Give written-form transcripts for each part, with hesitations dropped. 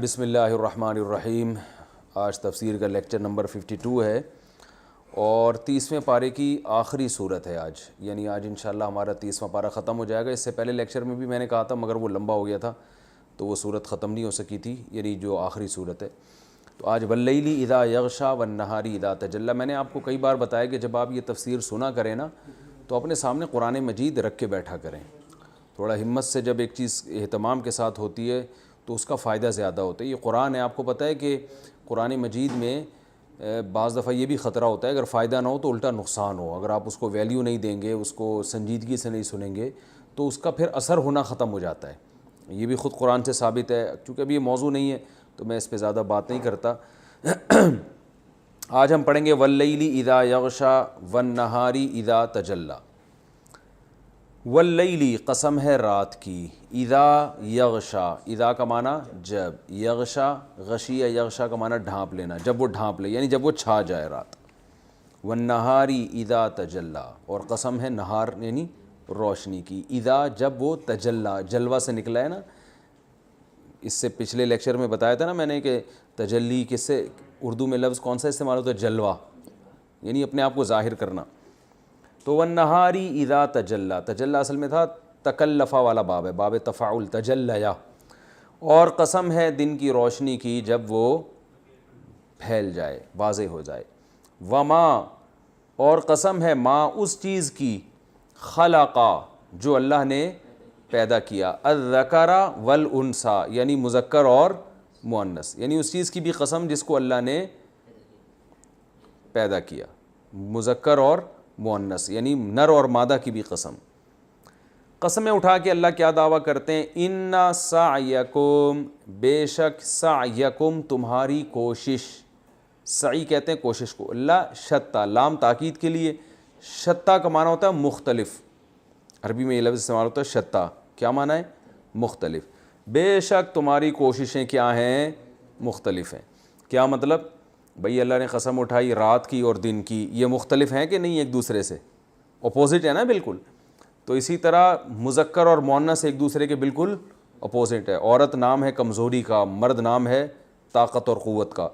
بسم اللہ الرحمن الرحیم۔ آج تفسیر کا لیکچر نمبر 52 ہے اور 30ویں پارے کی آخری صورت ہے آج، یعنی آج انشاءاللہ ہمارا 30واں پارہ ختم ہو جائے گا۔ اس سے پہلے لیکچر میں بھی میں نے کہا تھا مگر وہ لمبا ہو گیا تھا تو وہ صورت ختم نہیں ہو سکی تھی، یعنی جو آخری صورت ہے۔ تو آج واللیل اذا یغشا والنہار اذا تجلی، میں نے آپ کو کئی بار بتایا کہ جب آپ یہ تفسیر سنا کریں نا تو اپنے سامنے قرآن مجید رکھ کے بیٹھا کریں۔ تھوڑا ہمت سے جب ایک چیز اہتمام کے ساتھ ہوتی ہے تو اس کا فائدہ زیادہ ہوتا ہے۔ یہ قرآن ہے، آپ کو پتہ ہے کہ قرآن مجید میں بعض دفعہ یہ بھی خطرہ ہوتا ہے اگر فائدہ نہ ہو تو الٹا نقصان ہو۔ اگر آپ اس کو ویلیو نہیں دیں گے، اس کو سنجیدگی سے نہیں سنیں گے تو اس کا پھر اثر ہونا ختم ہو جاتا ہے۔ یہ بھی خود قرآن سے ثابت ہے، چونکہ ابھی یہ موضوع نہیں ہے تو میں اس پہ زیادہ بات نہیں کرتا۔ آج ہم پڑھیں گے واللیل اذا یغشا والنہار اذا تجلی۔ واللیلی قسم ہے رات کی، اذا یغشا، اذا کا معنی جب، یغشا غشی یغشا کا معنی ڈھانپ لینا، جب وہ ڈھانپ لے یعنی جب وہ چھا جائے رات۔ والنہاری اذا تجلی، اور قسم ہے نہار یعنی روشنی کی، اذا جب وہ تجلی، جلوہ سے نکلا ہے نا۔ اس سے پچھلے لیکچر میں بتایا تھا نا میں نے کہ تجلی کس سے اردو میں لفظ کون سا استعمال ہوتا ہے؟ جلوہ، یعنی اپنے آپ کو ظاہر کرنا۔ تو والنہاری اذا تجلی، تجلی اصل میں تھا تکلفہ والا باب ہے، باب تفاعل، تجلیا۔ اور قسم ہے دن کی روشنی کی جب وہ پھیل جائے، واضح ہو جائے۔ وما، اور قسم ہے ما اس چیز کی، خلقا جو اللہ نے پیدا کیا، الذکر والانثی یعنی مذکر اور مؤنث، یعنی اس چیز کی بھی قسم جس کو اللہ نے پیدا کیا، مذکر اور مؤنث یعنی نر اور مادہ کی بھی قسم۔ قسمیں اٹھا کے اللہ کیا دعویٰ کرتے ہیں؟ ان سعیکم، بے شک سعیکم تمہاری کوشش، سعی کہتے ہیں کوشش کو، اللہ شتا، لام تاکید کے لیے، شتا کا معنی ہوتا ہے مختلف، عربی میں یہ لفظ استعمال ہوتا ہے شتا، کیا معنی ہے؟ مختلف۔ بے شک تمہاری کوششیں کیا ہیں؟ مختلف ہیں۔ کیا مطلب؟ بھئی اللہ نے قسم اٹھائی رات کی اور دن کی، یہ مختلف ہیں کہ نہیں ایک دوسرے سے؟ اپوزٹ ہے نا بالکل۔ تو اسی طرح مذکر اور مؤنث ایک دوسرے کے بالکل اپوزٹ ہے۔ عورت نام ہے کمزوری کا، مرد نام ہے طاقت اور قوت کا،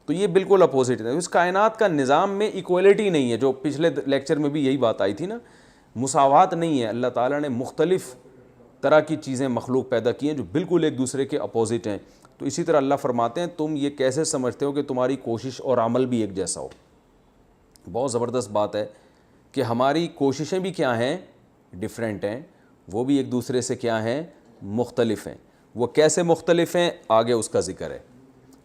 تو یہ بالکل اپوزٹ ہے۔ اس کائنات کا نظام میں ایکویلٹی نہیں ہے، جو پچھلے لیکچر میں بھی یہی بات آئی تھی نا، مساوات نہیں ہے۔ اللہ تعالیٰ نے مختلف طرح کی چیزیں مخلوق پیدا کی ہیں جو بالکل ایک دوسرے کے اپوزٹ ہیں۔ تو اسی طرح اللہ فرماتے ہیں تم یہ کیسے سمجھتے ہو کہ تمہاری کوشش اور عمل بھی ایک جیسا ہو؟ بہت زبردست بات ہے کہ ہماری کوششیں بھی کیا ہیں؟ ڈیفرنٹ ہیں، وہ بھی ایک دوسرے سے کیا ہیں؟ مختلف ہیں۔ وہ کیسے مختلف ہیں؟ آگے اس کا ذکر ہے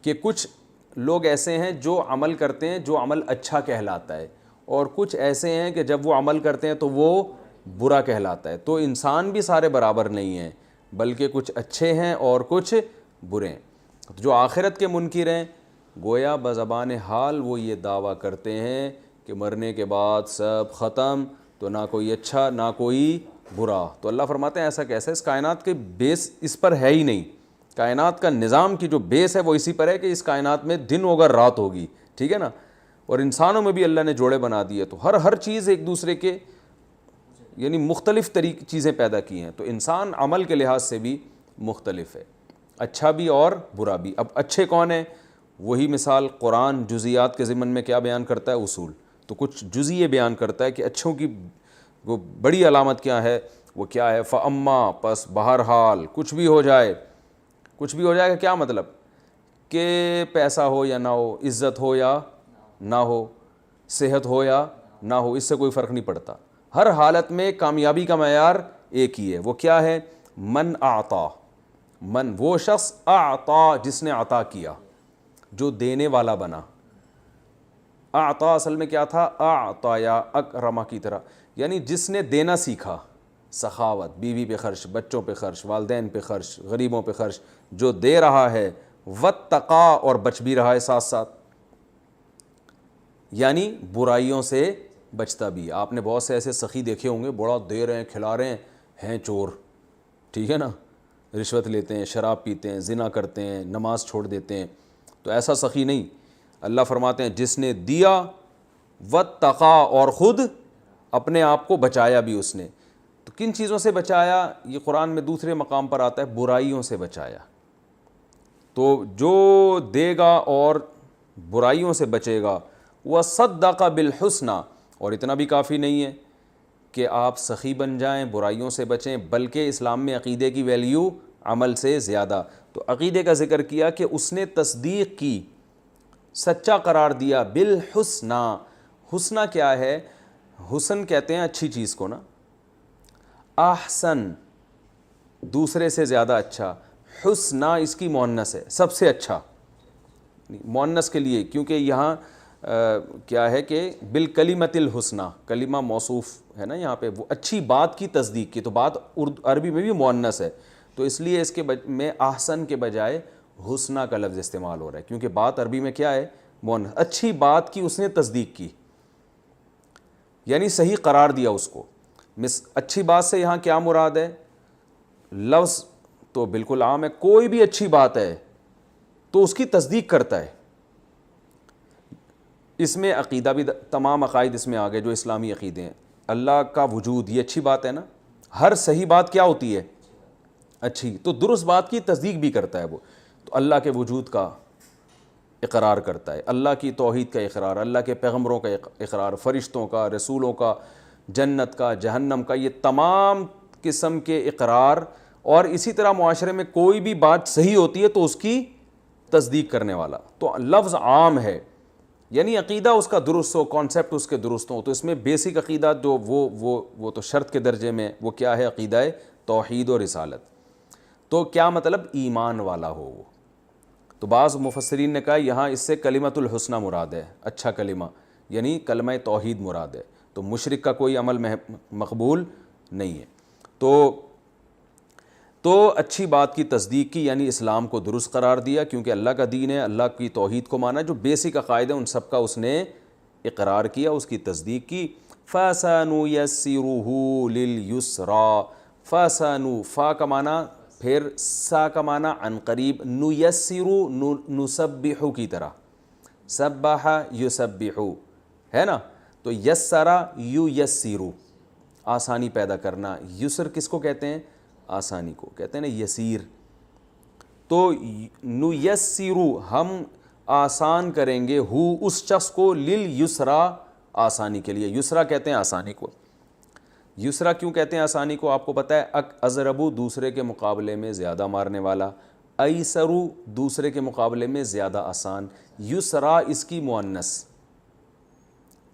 کہ کچھ لوگ ایسے ہیں جو عمل کرتے ہیں جو عمل اچھا کہلاتا ہے، اور کچھ ایسے ہیں کہ جب وہ عمل کرتے ہیں تو وہ برا کہلاتا ہے۔ تو انسان بھی سارے برابر نہیں ہیں، بلکہ کچھ اچھے ہیں اور کچھ برے ہیں۔ جو آخرت کے منکر ہیں گویا بزبان حال وہ یہ دعویٰ کرتے ہیں کہ مرنے کے بعد سب ختم، تو نہ کوئی اچھا نہ کوئی برا۔ تو اللہ فرماتے ہیں ایسا کیسے؟ اس کائنات کے بیس اس پر ہے ہی نہیں۔ کائنات کا نظام کی جو بیس ہے وہ اسی پر ہے کہ اس کائنات میں دن ہوگا رات ہوگی، ٹھیک ہے نا؟ اور انسانوں میں بھی اللہ نے جوڑے بنا دیے، تو ہر چیز ایک دوسرے کے یعنی مختلف طریقے چیزیں پیدا کی ہیں۔ تو انسان عمل کے لحاظ سے بھی مختلف ہے، اچھا بھی اور برا بھی۔ اب اچھے کون ہیں؟ وہی مثال قرآن جزیات کے ضمن میں کیا بیان کرتا ہے؟ اصول۔ تو کچھ جزیے بیان کرتا ہے کہ اچھوں کی وہ بڑی علامت کیا ہے، وہ کیا ہے؟ فَأَمَّا، پس بہرحال کچھ بھی ہو جائے، کچھ بھی ہو جائے گا کیا مطلب؟ کہ پیسہ ہو یا نہ ہو، عزت ہو یا نہ ہو، صحت ہو یا نہ ہو، اس سے کوئی فرق نہیں پڑتا۔ ہر حالت میں کامیابی کا معیار ایک ہی ہے، وہ کیا ہے؟ من اعطا، من وہ شخص، اعطا جس نے عطا کیا، جو دینے والا بنا۔ اعطا اصل میں کیا تھا؟ اعطا یا اکرما کی طرح، یعنی جس نے دینا سیکھا، سخاوت، بیوی پہ خرچ، بچوں پہ خرچ، والدین پہ خرچ، غریبوں پہ خرچ، جو دے رہا ہے، واتقا اور بچ بھی رہا ہے ساتھ ساتھ، یعنی برائیوں سے بچتا بھی۔ آپ نے بہت سے ایسے سخی دیکھے ہوں گے، بڑا دے رہے ہیں، کھلا رہے ہیں چور، ٹھیک ہے نا؟ رشوت لیتے ہیں، شراب پیتے ہیں، زنا کرتے ہیں، نماز چھوڑ دیتے ہیں، تو ایسا سخی نہیں۔ اللہ فرماتے ہیں جس نے دیا، واتقا اور خود اپنے آپ کو بچایا بھی اس نے۔ تو کن چیزوں سے بچایا؟ یہ قرآن میں دوسرے مقام پر آتا ہے، برائیوں سے بچایا۔ تو جو دے گا اور برائیوں سے بچے گا، وصدق بالحسنی، اور اتنا بھی کافی نہیں ہے کہ آپ سخی بن جائیں، برائیوں سے بچیں، بلکہ اسلام میں عقیدے کی ویلیو عمل سے زیادہ. تو عقیدے کا ذکر کیا کہ اس نے تصدیق کی، سچا قرار دیا. بالحسنی، حسنہ کیا ہے؟ حسن کہتے ہیں اچھی چیز کو نا. احسن دوسرے سے زیادہ اچھا، حسنہ اس کی مؤنث ہے، سب سے اچھا مؤنث کے لیے، کیونکہ یہاں کیا ہے کہ بالکلمۃ الحسنی، کلمہ موصوف ہے نا یہاں پہ، وہ اچھی بات کی تصدیق کی، تو بات عربی میں بھی مؤنث ہے، تو اس لیے اس کے میں احسن کے بجائے حسنہ کا لفظ استعمال ہو رہا ہے، کیونکہ بات عربی میں کیا ہے؟ مؤنث. اچھی بات کی اس نے تصدیق کی، یعنی صحیح قرار دیا اس کو. اچھی بات سے یہاں کیا مراد ہے؟ لفظ تو بالکل عام ہے، کوئی بھی اچھی بات ہے تو اس کی تصدیق کرتا ہے. اس میں عقیدہ بھی، تمام عقائد اس میں آ گئے جو اسلامی عقیدے ہیں. اللہ کا وجود، یہ اچھی بات ہے نا. ہر صحیح بات کیا ہوتی ہے؟ اچھی. تو درست بات کی تصدیق بھی کرتا ہے وہ. تو اللہ کے وجود کا اقرار کرتا ہے، اللہ کی توحید کا اقرار، اللہ کے پیغمبروں کا اقرار، فرشتوں کا، رسولوں کا، جنت کا، جہنم کا، یہ تمام قسم کے اقرار. اور اسی طرح معاشرے میں کوئی بھی بات صحیح ہوتی ہے تو اس کی تصدیق کرنے والا. تو لفظ عام ہے، یعنی عقیدہ اس کا درست ہو، کانسیپٹ اس کے درست ہو. تو اس میں بیسک عقیدہ جو وہ تو شرط کے درجے میں، وہ کیا ہے؟ عقیدہ توحید و رسالت. تو کیا مطلب؟ ایمان والا ہو وہ. تو بعض مفسرین نے کہا یہاں اس سے کلمۃ الحسنی مراد ہے، اچھا کلمہ، یعنی کلمہ توحید مراد ہے. تو مشرک کا کوئی عمل مقبول نہیں ہے. تو اچھی بات کی تصدیق کی، یعنی اسلام کو درست قرار دیا، کیونکہ اللہ کا دین ہے، اللہ کی توحید کو مانا، جو بیسک عقائد ہیں ان سب کا اس نے اقرار کیا، اس کی تصدیق کی. فَسَنُيَسِّرُهُ لِلْيُسْرَى. فَسَنُ، فا کا معنی، پھر سا کا معنی عن قریب، نُيَسِّرُ نُسَبِّحُ کی طرح، سبح یسبح ہے نا. تو یسرا یُیسِّرُ، آسانی پیدا کرنا. یسر کس کو کہتے ہیں؟ آسانی کو کہتے ہیں نا، یسیر. تو نُيَسِّرُ، ہم آسان کریں گے، ہو اس شخص کو، لِلْيُسْرَى، آسانی کے لیے. یسرا کہتے ہیں آسانی کو. یسرا کیوں کہتے ہیں آسانی کو؟ آپ کو پتہ ہے، اضربو دوسرے کے مقابلے میں زیادہ مارنے والا، ایسرو دوسرے کے مقابلے میں زیادہ آسان. یسرا اس کی مؤنث،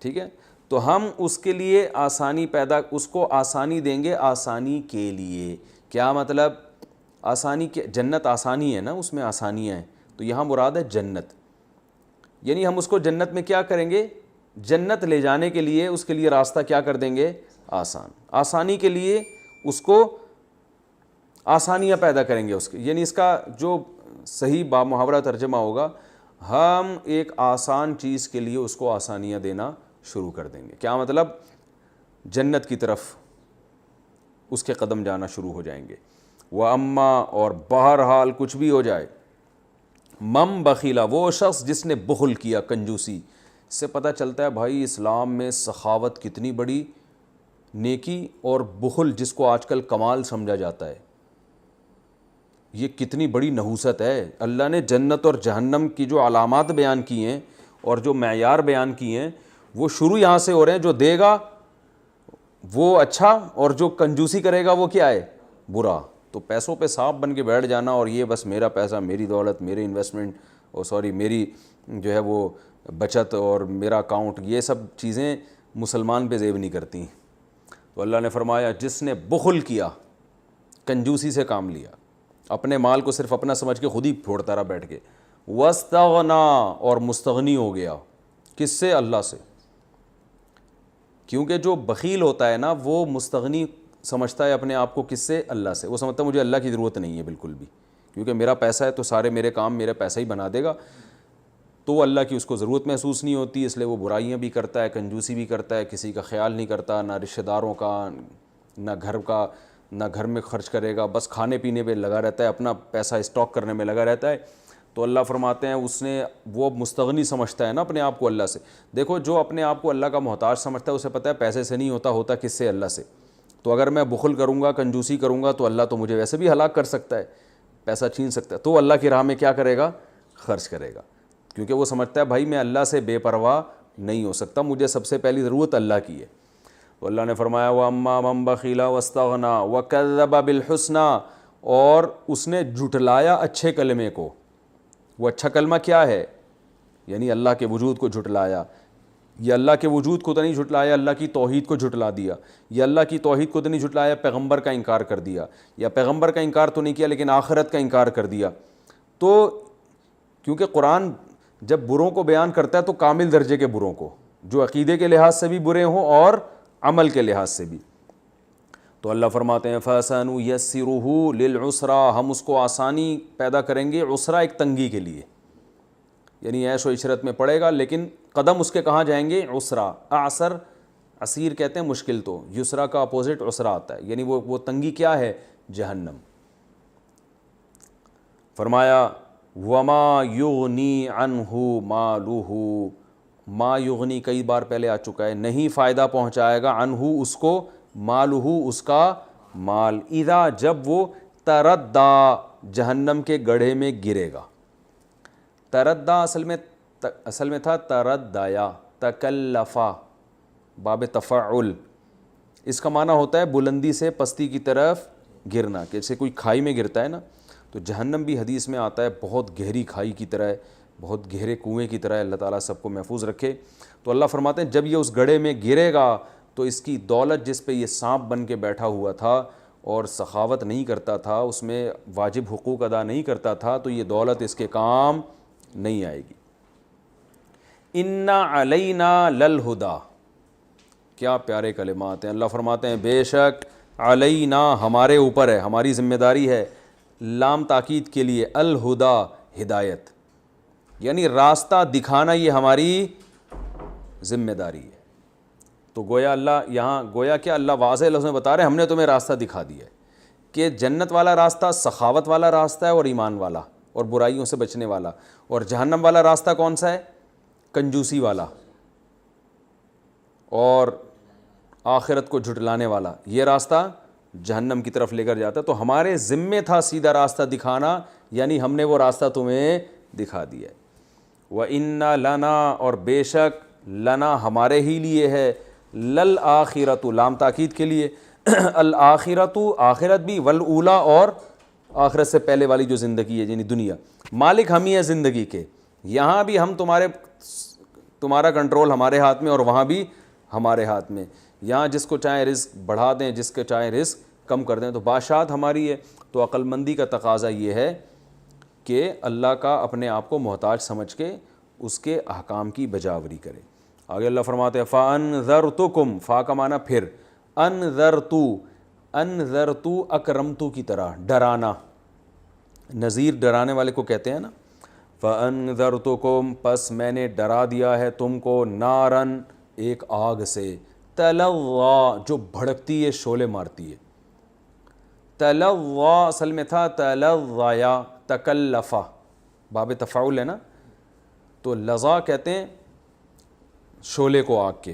ٹھیک ہے. تو ہم اس کے لیے آسانی اس کو آسانی دیں گے، آسانی کے لیے. کیا مطلب؟ آسانی کے، جنت آسانی ہے نا، اس میں آسانیاں ہیں. تو یہاں مراد ہے جنت، یعنی ہم اس کو جنت میں کیا کریں گے؟ جنت لے جانے کے لیے اس کے لیے راستہ کیا کر دیں گے؟ آسان. آسانی کے لیے اس کو آسانیاں پیدا کریں گے اس کے، یعنی اس کا جو صحیح بامحاورہ ترجمہ ہوگا، ہم ایک آسان چیز کے لیے اس کو آسانیاں دینا شروع کر دیں گے. کیا مطلب؟ جنت کی طرف اس کے قدم جانا شروع ہو جائیں گے. وَأَمَّا، اور بہرحال کچھ بھی ہو جائے، مَن بخیلا، وہ شخص جس نے بخل کیا، کنجوسی. اس سے پتہ چلتا ہے بھائی اسلام میں سخاوت کتنی بڑی نیکی، اور بخل جس کو آج کل کمال سمجھا جاتا ہے، یہ کتنی بڑی نحوست ہے. اللہ نے جنت اور جہنم کی جو علامات بیان کی ہیں اور جو معیار بیان کی ہیں، وہ شروع یہاں سے ہو رہے ہیں. جو دے گا وہ اچھا، اور جو کنجوسی کرے گا وہ کیا ہے؟ برا. تو پیسوں پہ سانپ بن کے بیٹھ جانا، اور یہ بس میرا پیسہ، میری دولت، میری انویسٹمنٹ، میری جو ہے وہ بچت اور میرا اکاؤنٹ، یہ سب چیزیں مسلمان پہ زیب نہیں کرتی. تو اللہ نے فرمایا جس نے بخل کیا، کنجوسی سے کام لیا، اپنے مال کو صرف اپنا سمجھ کے خود ہی پھوڑتا رہا بیٹھ کے، واستغنا، اور مستغنی ہو گیا. کس سے؟ اللہ سے. کیونکہ جو بخیل ہوتا ہے نا، وہ مستغنی سمجھتا ہے اپنے آپ کو. کس سے؟ اللہ سے. وہ سمجھتا ہے مجھے اللہ کی ضرورت نہیں ہے بالکل بھی، کیونکہ میرا پیسہ ہے تو سارے میرے کام میرا پیسہ ہی بنا دے گا. تو اللہ کی اس کو ضرورت محسوس نہیں ہوتی، اس لیے وہ برائیاں بھی کرتا ہے، کنجوسی بھی کرتا ہے، کسی کا خیال نہیں کرتا، نہ رشتہ داروں کا، نہ گھر کا، نہ گھر میں خرچ کرے گا، بس کھانے پینے پہ لگا رہتا ہے، اپنا پیسہ اسٹاک کرنے میں لگا رہتا ہے. تو اللہ فرماتے ہیں اس نے، وہ مستغنی سمجھتا ہے نا اپنے آپ کو اللہ سے. دیکھو جو اپنے آپ کو اللہ کا محتاج سمجھتا ہے، اسے پتہ ہے پیسے سے نہیں ہوتا، ہوتا کس سے؟ اللہ سے. تو اگر میں بخل کروں گا، کنجوسی کروں گا، تو اللہ تو مجھے ویسے بھی ہلاک کر سکتا ہے. پیسہ چھین سکتا ہے تو اللہ کی راہ میں کیا کرے گا؟ خرچ کرے گا، کیونکہ وہ سمجھتا ہے بھائی میں اللہ سے بے پرواہ نہیں ہو سکتا، مجھے سب سے پہلی ضرورت اللہ کی ہے۔ تو اللہ نے فرمایا وَأَمَّا مَن بَخِلَ وَاسْتَغْنَىٰ وَكَذَّبَ بِالْحُسْنَىٰ، اور اس نے جھٹلایا اچھے کلمے کو۔ وہ اچھا کلمہ کیا ہے؟ یعنی اللہ کے وجود کو جھٹلایا۔ یہ اللہ کے وجود کو تو نہیں جھٹلایا، اللہ کی توحید کو جھٹلا دیا۔ یہ اللہ کی توحید کو تو نہیں جھٹلایا، پیغمبر کا انکار کر دیا، یا پیغمبر کا انکار تو نہیں کیا لیکن آخرت کا انکار کر دیا۔ تو کیونکہ قرآن جب بروں کو بیان کرتا ہے تو کامل درجے کے بروں کو، جو عقیدے کے لحاظ سے بھی برے ہوں اور عمل کے لحاظ سے بھی۔ تو اللہ فرماتے ہیں فَسَنُيَسِّرُهُ لِلْعُسْرَىٰ، ہم اس کو آسانی پیدا کریں گے، عسرا ایک تنگی کے لیے، یعنی عیش و عشرت میں پڑے گا لیکن قدم اس کے کہاں جائیں گے؟ عسرا۔ اعسر عسیر کہتے ہیں مشکل، تو یسرا کا اپوزٹ عسرا آتا ہے، یعنی وہ تنگی کیا ہے؟ جہنم۔ فرمایا وما یغنی عنہ مالہ، ما یغنی کئی بار پہلے آ چکا ہے، نہیں فائدہ پہنچائے گا عنہ اس کو، مالہ اس کا مال، اذا جب وہ تردہ جہنم کے گڑھے میں گرے گا۔ تردہ اصل میں تھا تردیا، تکلفا، باب تفعل، اس کا معنی ہوتا ہے بلندی سے پستی کی طرف گرنا، جیسے کوئی کھائی میں گرتا ہے نا، تو جہنم بھی حدیث میں آتا ہے بہت گہری کھائی کی طرح ہے، بہت گہرے کنویں کی طرح ہے، اللہ تعالیٰ سب کو محفوظ رکھے۔ تو اللہ فرماتے ہیں جب یہ اس گڑھے میں گرے گا تو اس کی دولت جس پہ یہ سانپ بن کے بیٹھا ہوا تھا اور سخاوت نہیں کرتا تھا، اس میں واجب حقوق ادا نہیں کرتا تھا، تو یہ دولت اس کے کام نہیں آئے گی۔ اِنَّ عَلَيْنَا لَلْہُدَىٰ، کیا پیارے کلمات ہیں۔ اللہ فرماتے ہیں بے شک علینا، ہمارے اوپر ہے، ہماری ذمہ داری ہے، لام تاکید کے لیے، الہدیٰ ہدایت، یعنی راستہ دکھانا یہ ہماری ذمہ داری ہے۔ تو گویا اللہ یہاں گویا کہ اللہ واضح لفظ میں بتا رہے ہیں ہم نے تمہیں راستہ دکھا دیا ہے کہ جنت والا راستہ سخاوت والا راستہ ہے اور ایمان والا اور برائیوں سے بچنے والا، اور جہنم والا راستہ کون سا ہے؟ کنجوسی والا اور آخرت کو جھٹلانے والا، یہ راستہ جہنم کی طرف لے کر جاتا ہے۔ تو ہمارے ذمے تھا سیدھا راستہ دکھانا، یعنی ہم نے وہ راستہ تمہیں دکھا دیا ہے۔ وَإِنَّ لَنَا، اور بے شک لنا ہمارے ہی لیے ہے، للآخرۃ لام تاکید کے لیے، الآخرۃ آخرت بھی، والاولیٰ اور آخرت سے پہلے والی جو زندگی ہے یعنی دنیا، مالک ہم ہی ہے زندگی کے، یہاں بھی ہم تمہارا کنٹرول ہمارے ہاتھ میں اور وہاں بھی ہمارے ہاتھ میں، یہاں جس کو چاہے رزق بڑھا دیں، جس کو چاہے رزق کم کر دیں، تو بادشاہت ہماری ہے۔ تو عقل مندی کا تقاضا یہ ہے کہ اللہ کا اپنے آپ کو محتاج سمجھ کے اس کے احکام کی بجاوری کرے۔ آگے اللہ فرماتے ہیں فَأَنذَرْتُكُمْ، فا کا معنی پھر، انذرتو اکرمتو کی طرح ڈرانا، نذیر ڈرانے والے کو کہتے ہیں نا، فَأَنذَرْتُكُمْ، پس میں نے ڈرا دیا ہے تم کو، نارن ایک آگ سے، تلظیٰ جو بھڑکتی ہے شعلے مارتی ہے، تلظیٰ اصل میں تھا تلظیا، تکلفا، باب تفعول ہے نا، تو لظا کہتے ہیں شعلے کو آگ کے۔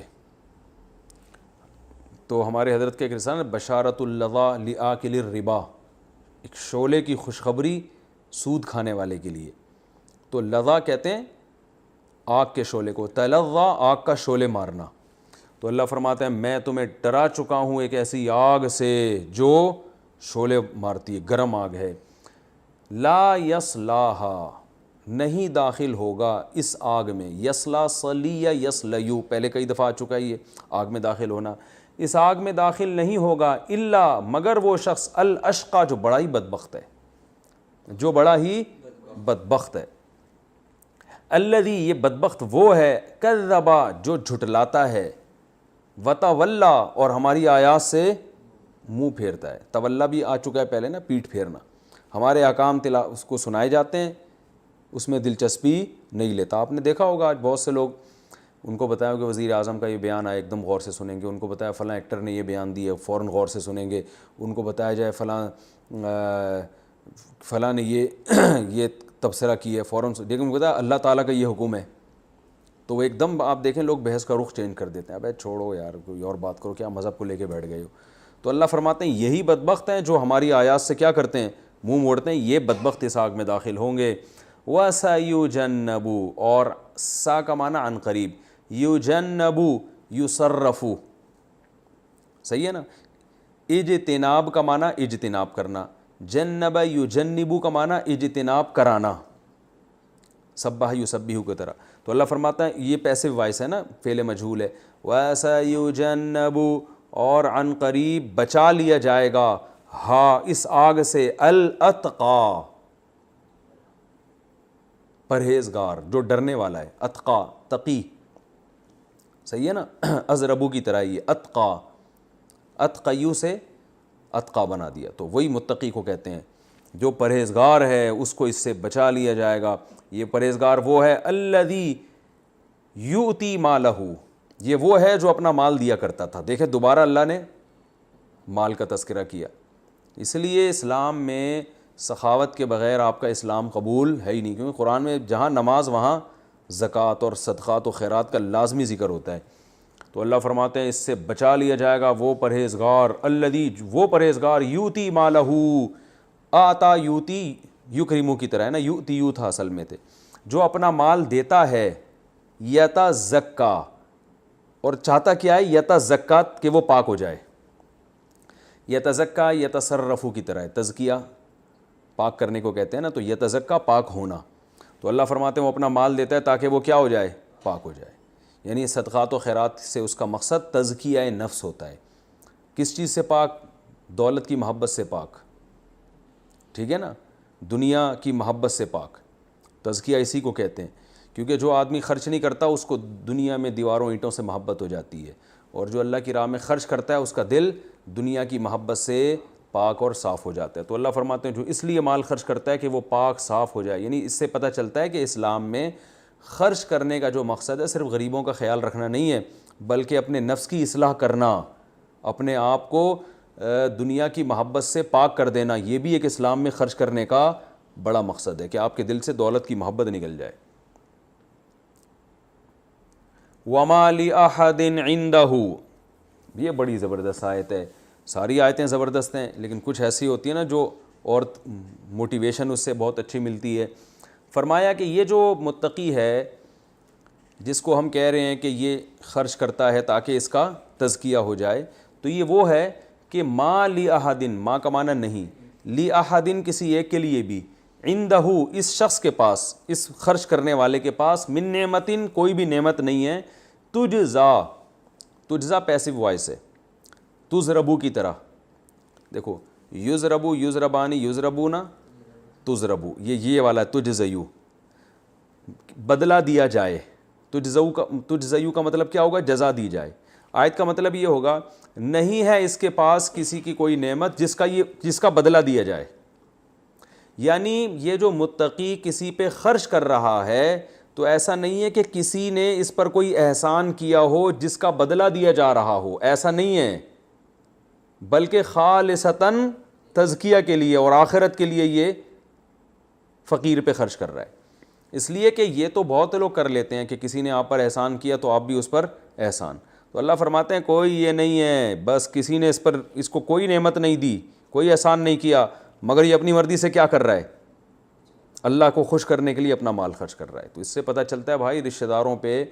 تو ہمارے حضرت کے ایک رسالہ بشارت اللظا لآکل الربا، ایک شعلے کی خوشخبری سود کھانے والے کے لیے۔ تو لظا کہتے ہیں آگ کے شعلے کو، تلظا آگ کا شعلے مارنا۔ تو اللہ فرماتے ہیں میں تمہیں ڈرا چکا ہوں ایک ایسی آگ سے جو شعلے مارتی ہے، گرم آگ ہے، لا یصلاھا، نہیں داخل ہوگا اس آگ میں، یصلا صلی یا یصلیو، پہلے کئی دفعہ آ چکا ہے یہ آگ میں داخل ہونا، اس آگ میں داخل نہیں ہوگا الا مگر وہ شخص الاشقا جو بڑا ہی بدبخت ہے، جو بڑا ہی بدبخت ہے، الذی یہ بدبخت وہ ہے، کذبا جو جھٹلاتا ہے، وتولا اور ہماری آیات سے منہ پھیرتا ہے۔ تولا بھی آ چکا ہے پہلے نا، پیٹھ پھیرنا، ہمارے احکام اس کو سنائے جاتے ہیں، اس میں دلچسپی نہیں لیتا۔ آپ نے دیکھا ہوگا آج بہت سے لوگ، ان کو بتایا کہ وزیر اعظم کا یہ بیان آیا، ایک دم غور سے سنیں گے، ان کو بتایا فلاں ایکٹر نے یہ بیان دیا، فوراً غور سے سنیں گے، ان کو بتایا جائے فلاں نے یہ تبصرہ کیا ہے، فوراً لیکن ان کو بتایا اللہ تعالیٰ کا یہ حکم ہے، تو وہ ایک دم آپ دیکھیں لوگ بحث کا رخ چینج کر دیتے ہیں، ابے چھوڑو یار کوئی اور بات کرو، کیا مذہب کو لے کے بیٹھ گئے ہو۔ تو اللہ فرماتے ہیں یہی بدبخت ہیں جو ہماری آیات سے کیا کرتے ہیں، منہ موڑتے ہیں یہ بدبخت اس آگ میں داخل ہوں گے. وَسَيُجَنَّبُ اور سا کا معنی عن قریب, یُجَنَّبُ یُصَرَّفُ, صحیح ہے نا. اجتناب کا معنی اجتناب کرنا, جنب یجنبو کا معنی اجتناب کرانا, سبح یسبح کی طرح. تو اللہ فرماتا ہے یہ پیسو وائس ہے نا, فعل مجہول ہے. وَسَيُجَنَّبُ اور عن قریب بچا لیا جائے گا ہاں اس آگ سے, الاتقا پرہیزگار جو ڈرنے والا ہے, اتقا تقی, صحیح ہے نا. ازربو کی طرح یہ اتقا, اتقیو سے اتقا بنا دیا, تو وہی متقی کو کہتے ہیں جو پرہیزگار ہے, اس کو اس سے بچا لیا جائے گا. یہ پرہیزگار وہ ہے الذی یؤتی مالہ, یہ وہ ہے جو اپنا مال دیا کرتا تھا. دیکھیں دوبارہ اللہ نے مال کا تذکرہ کیا, اس لیے اسلام میں سخاوت کے بغیر آپ کا اسلام قبول ہے ہی نہیں, کیونکہ قرآن میں جہاں نماز وہاں زکوٰۃ اور صدقات و خیرات کا لازمی ذکر ہوتا ہے. تو اللہ فرماتے ہیں اس سے بچا لیا جائے گا وہ پرہیزگار, الذی وہ پرہیزگار, یوتی مالہ آتا یوتی یکرمو کی طرح ہے نا, یوتی یو تھا اصل میں تھے, جو اپنا مال دیتا ہے, یتزکا اور چاہتا کیا ہے, یتزکا کہ وہ پاک ہو جائے. یتزکا یتصرفو کی طرح ہے, تزکیہ پاک کرنے کو کہتے ہیں نا, تو یتزکا پاک ہونا. تو اللہ فرماتے ہیں وہ اپنا مال دیتا ہے تاکہ وہ کیا ہو جائے, پاک ہو جائے. یعنی صدقات و خیرات سے اس کا مقصد تزکیہ نفس ہوتا ہے. کس چیز سے پاک؟ دولت کی محبت سے پاک, ٹھیک ہے نا, دنیا کی محبت سے پاک. تزکیہ اسی کو کہتے ہیں, کیونکہ جو آدمی خرچ نہیں کرتا اس کو دنیا میں دیواروں اینٹوں سے محبت ہو جاتی ہے, اور جو اللہ کی راہ میں خرچ کرتا ہے اس کا دل دنیا کی محبت سے پاک اور صاف ہو جاتا ہے. تو اللہ فرماتے ہیں جو اس لیے مال خرچ کرتا ہے کہ وہ پاک صاف ہو جائے. یعنی اس سے پتہ چلتا ہے کہ اسلام میں خرچ کرنے کا جو مقصد ہے صرف غریبوں کا خیال رکھنا نہیں ہے, بلکہ اپنے نفس کی اصلاح کرنا, اپنے آپ کو دنیا کی محبت سے پاک کر دینا, یہ بھی ایک اسلام میں خرچ کرنے کا بڑا مقصد ہے کہ آپ کے دل سے دولت کی محبت نکل جائے. وَمَا لِأَحَدٍ عِندَهُ, یہ بڑی زبردست آیت ہے. ساری آیتیں زبردست ہیں لیکن کچھ ایسی ہوتی ہیں نا جو اور موٹیویشن اس سے بہت اچھی ملتی ہے. فرمایا کہ یہ جو متقی ہے جس کو ہم کہہ رہے ہیں کہ یہ خرچ کرتا ہے تاکہ اس کا تزکیہ ہو جائے, تو یہ وہ ہے کہ ما لِأَحَدٍ, ما کا معنی نہیں, لِأَحَدٍ کسی ایک کے لیے بھی, عندہو اس شخص کے پاس, اس خرچ کرنے والے کے پاس, من نعمتن کوئی بھی نعمت نہیں ہے, تجزا, تجزا پیسو وائس ہے, تزربو کی طرح. دیکھو یزربو یزربانی یزربونا تزربو, یہ والا تجزیو, بدلہ دیا جائے. تجزیو کا مطلب کیا ہوگا؟ جزا دی جائے. آیت کا مطلب یہ ہوگا نہیں ہے اس کے پاس کسی کی کوئی نعمت جس کا بدلہ دیا جائے. یعنی یہ جو متقی کسی پہ خرچ کر رہا ہے تو ایسا نہیں ہے کہ کسی نے اس پر کوئی احسان کیا ہو جس کا بدلہ دیا جا رہا ہو, ایسا نہیں ہے, بلکہ خالصتاً تزکیہ کے لیے اور آخرت کے لیے یہ فقیر پہ خرچ کر رہا ہے. اس لیے کہ یہ تو بہت لوگ کر لیتے ہیں کہ کسی نے آپ پر احسان کیا تو آپ بھی اس پر احسان. تو اللہ فرماتے ہیں کوئی یہ نہیں ہے, بس کسی نے اس کو کوئی نعمت نہیں دی, کوئی احسان نہیں کیا, مگر یہ اپنی مرضی سے کیا کر رہا ہے, اللہ کو خوش کرنے کے لیے اپنا مال خرچ کر رہا ہے. تو اس سے پتہ چلتا ہے بھائی رشتہ داروں پہ